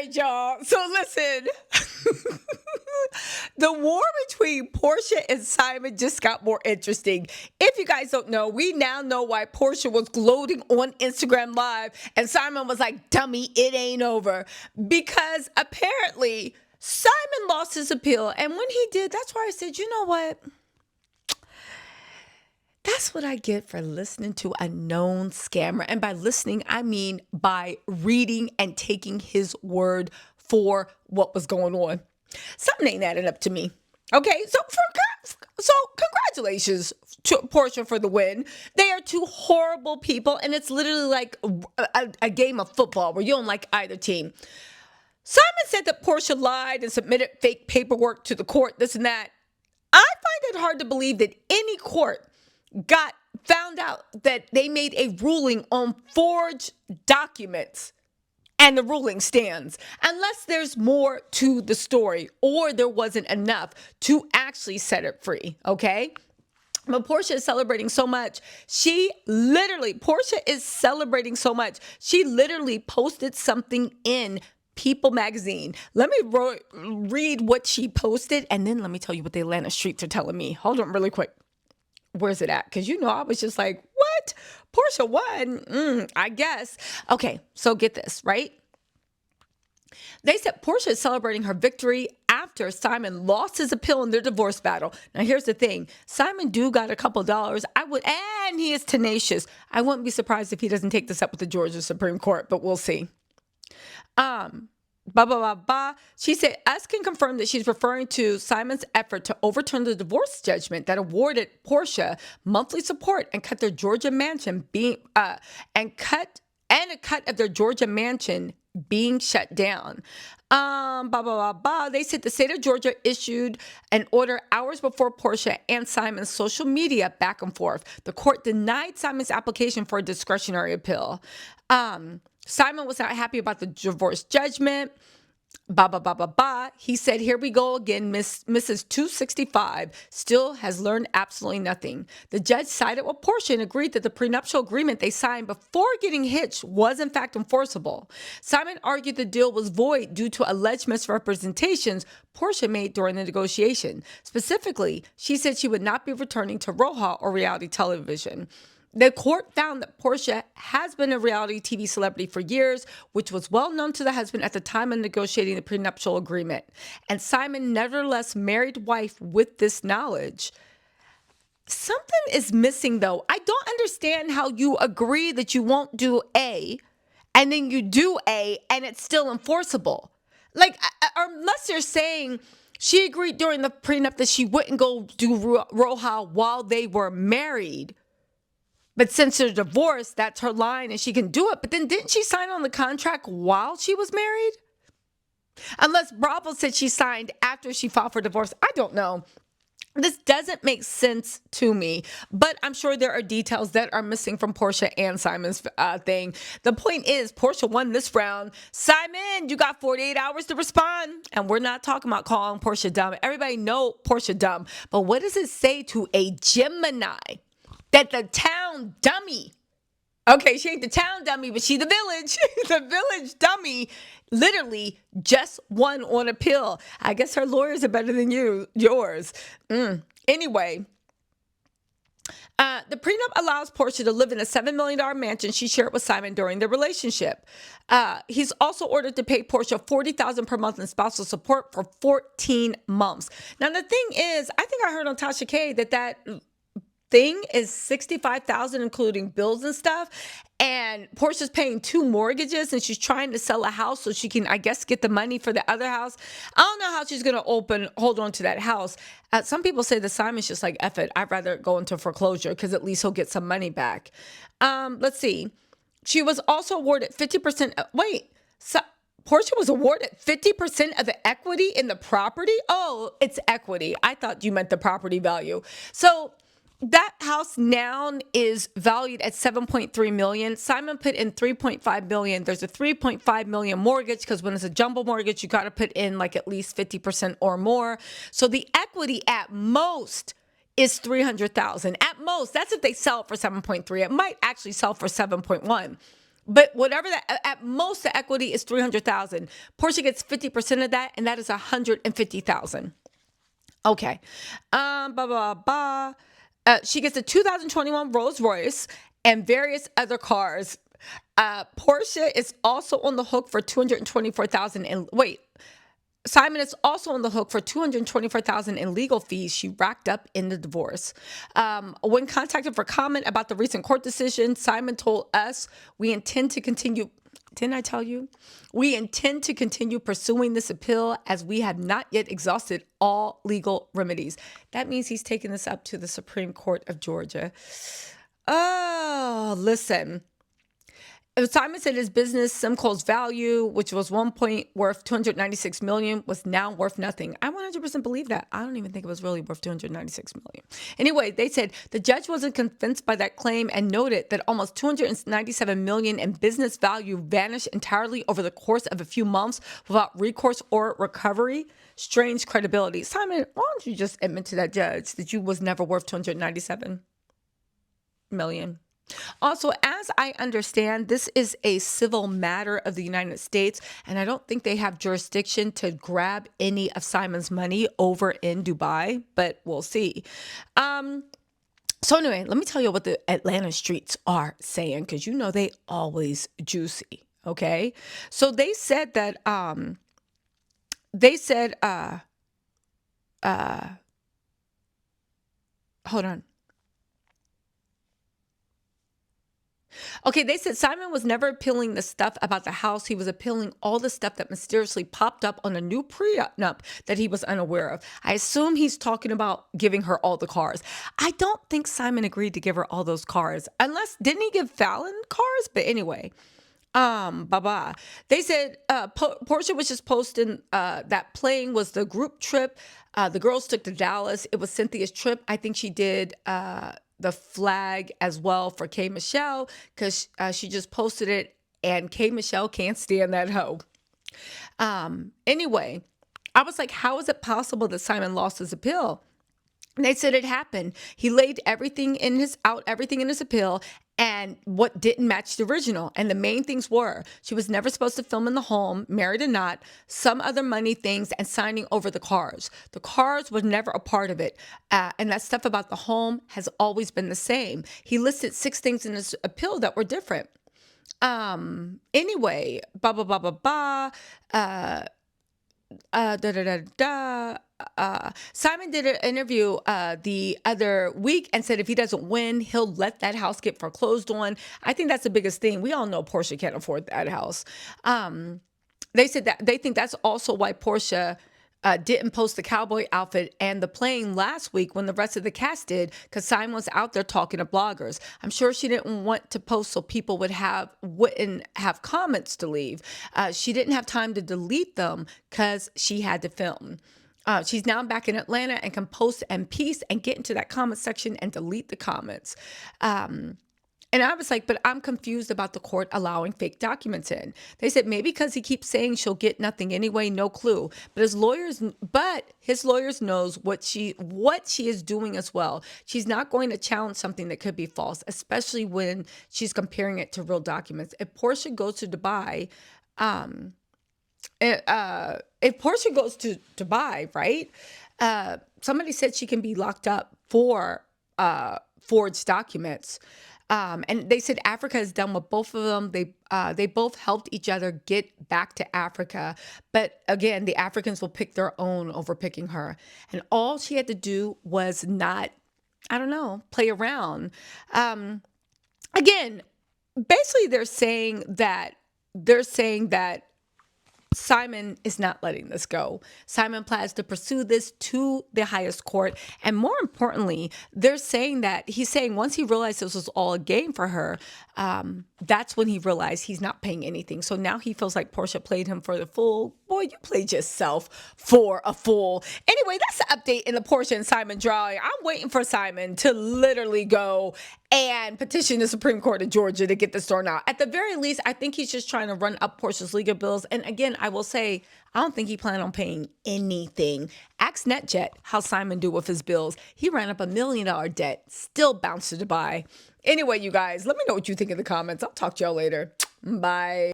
right, y'all. So listen, the war between Porsha and Simon just got more interesting. If you guys don't know, we now know why Porsha was gloating on Instagram Live and Simon was like, dummy, it ain't over. Because apparently Simon lost his appeal. And when he did, that's why I said, you know what? That's what I get for listening to a known scammer. And by listening, I mean by reading and taking his word for what was going on. Something ain't adding up to me. Okay, so congratulations to Porsha for the win. They are two horrible people, and it's literally like a game of football where you don't like either team. Simon said that Porsha lied and submitted fake paperwork to the court, this and that. I find it hard to believe that any court found out that they made a ruling on forged documents and the ruling stands, unless there's more to the story or there wasn't enough to actually set it free, okay? But Porsha is celebrating so much. Porsha is celebrating so much. She literally posted something in People magazine. Let me read what she posted, and then let me tell you what the Atlanta streets are telling me. Hold on really quick. Where's it at? Because I was just like, what? Porsha won? I guess. Okay, so get this, right? They said Porsha is celebrating her victory after Simon lost his appeal in their divorce battle. Now, here's the thing. Simon got a couple dollars. And he is tenacious. I wouldn't be surprised if he doesn't take this up with the Georgia Supreme Court, but we'll see. She said, us can confirm that she's referring to Simon's effort to overturn the divorce judgment that awarded Porsha monthly support and cut their Georgia mansion a cut of their Georgia mansion being shut down. They said the state of Georgia issued an order hours before Porsha and Simon's social media back and forth. The court denied Simon's application for a discretionary appeal. Simon was not happy about the divorce judgment. He said, here we go again. Mrs. 265 still has learned absolutely nothing. The judge sided with Porsha and agreed that the prenuptial agreement they signed before getting hitched was in fact enforceable. Simon argued the deal was void due to alleged misrepresentations Porsha made during the negotiation. Specifically, she said she would not be returning to Roja or reality television. The court found that Porsha has been a reality TV celebrity for years, which was well known to the husband at the time of negotiating the prenuptial agreement. And Simon nevertheless married wife with this knowledge. Something is missing, though. I don't understand how you agree that you won't do A, and then you do A, and it's still enforceable. Unless you're saying she agreed during the prenup that she wouldn't go do Roja while they were married. But since they're divorced, that's her line and she can do it. But then didn't she sign on the contract while she was married? Unless Bravo said she signed after she filed for divorce. I don't know. This doesn't make sense to me, but I'm sure there are details that are missing from Porsha and Simon's thing. The point is, Porsha won this round. Simon, you got 48 hours to respond. And we're not talking about calling Porsha dumb. Everybody know Porsha dumb. But what does it say to a Gemini? That the town dummy, okay, she ain't the town dummy, but she the village, the village dummy, literally just won on appeal. I guess her lawyers are better than yours. Anyway, the prenup allows Porsha to live in a $7 million mansion she shared with Simon during their relationship. He's also ordered to pay Porsha $40,000 per month in spousal support for 14 months. Now, the thing is, I think I heard on Tasha K that thing is $65,000 including bills and stuff, and Portia's paying 2 mortgages and she's trying to sell a house so she can, I guess, get the money for the other house. I don't know how she's gonna hold on to that house. Some people say that Simon's just like, F it, I'd rather go into foreclosure because at least he'll get some money back. Let's see. She was also awarded 50%. Porsha was awarded 50% of the equity in the property? Oh, it's equity. I thought you meant the property value. So that house now is valued at $7.3 million. Simon put in $3.5 million. There's a $3.5 million mortgage because when it's a jumbo mortgage, you got to put in like at least 50% or more. So the equity at most is $300,000. At most, that's if they sell it for 7.3. It might actually sell for 7.1. But whatever that, at most the equity is 300,000. Porsche gets 50% of that, and that is 150,000. Okay. Blah blah blah. She gets a 2021 Rolls Royce and various other cars. Porsche is also on the hook for 224,000. And wait, Simon is also on the hook for 224,000 in legal fees she racked up in the divorce. When contacted for comment about the recent court decision, Simon told us, "We intend to continue." Didn't I tell you? We intend to continue pursuing this appeal as we have not yet exhausted all legal remedies. That means he's taking this up to the Supreme Court of Georgia. Oh, listen. Simon said his business, Simcoe's value, which was one point worth 296 million, was now worth nothing. I 100% believe that. I don't even think it was really worth 296 million. Anyway, they said the judge wasn't convinced by that claim and noted that almost 297 million in business value vanished entirely over the course of a few months without recourse or recovery. Strange credibility. Simon, why don't you just admit to that judge that you was never worth 297 million? Also, as I understand, this is a civil matter of the United States, and I don't think they have jurisdiction to grab any of Simon's money over in Dubai, but we'll see. So anyway, let me tell you what the Atlanta streets are saying, because you know they always juicy, okay? So they said that, hold on. Okay, they said Simon was never appealing the stuff about the house. He was appealing all the stuff that mysteriously popped up on a new prenup that he was unaware of. I assume he's talking about giving her all the cars. I don't think Simon agreed to give her all those cars, unless, didn't he give Fallon cars? But anyway, bye. They said Porsha was just posting that plane was the group trip. The girls took to Dallas. It was Cynthia's trip. I think she did the flag as well for K. Michelle, because she just posted it, and K. Michelle can't stand that hoe. Anyway, I was like, how is it possible that Simon lost his appeal? And they said it happened. He laid everything in his appeal, and what didn't match the original. And the main things were she was never supposed to film in the home, married or not, some other money things, and signing over the cars. The cars was never a part of it. And that stuff about the home has always been the same. He listed 6 things in his appeal that were different. Anyway, blah, blah, blah, blah, blah. Simon did an interview the other week and said if he doesn't win, he'll let that house get foreclosed on. I think that's the biggest thing. We all know Porsha can't afford that house. They said that they think that's also why Porsha didn't post the cowboy outfit and the plane last week when the rest of the cast did, because Simon was out there talking to bloggers. I'm sure she didn't want to post so people wouldn't have comments to leave. She didn't have time to delete them because she had to film. She's now back in Atlanta and can post in peace and get into that comment section and delete the comments. And I was like, but I'm confused about the court allowing fake documents in. They said maybe because he keeps saying she'll get nothing anyway, no clue. But his lawyers knows what she is doing as well. She's not going to challenge something that could be false, especially when she's comparing it to real documents. If Porsha goes to Dubai, right? Somebody said she can be locked up for forged documents. And they said Africa is done with both of them. They both helped each other get back to Africa. But again, the Africans will pick their own over picking her. And all she had to do was not, I don't know, play around. Again, basically they're saying that Simon is not letting this go. Simon plans to pursue this to the highest court. And more importantly, he's saying once he realized this was all a game for her, that's when he realized he's not paying anything. So now he feels like Porsha played him for the fool. Boy, you played yourself for a fool. Anyway, that's the update in the Porsha and Simon drawing. I'm waiting for Simon to literally go and petition the Supreme Court of Georgia to get this thrown out. At the very least, I think he's just trying to run up Porsha's legal bills. And again, I will say, I don't think he planned on paying anything. Ask NetJet how Simon do with his bills. He ran up $1 million debt, still bounced to Dubai. Anyway, you guys, let me know what you think in the comments. I'll talk to y'all later. Bye.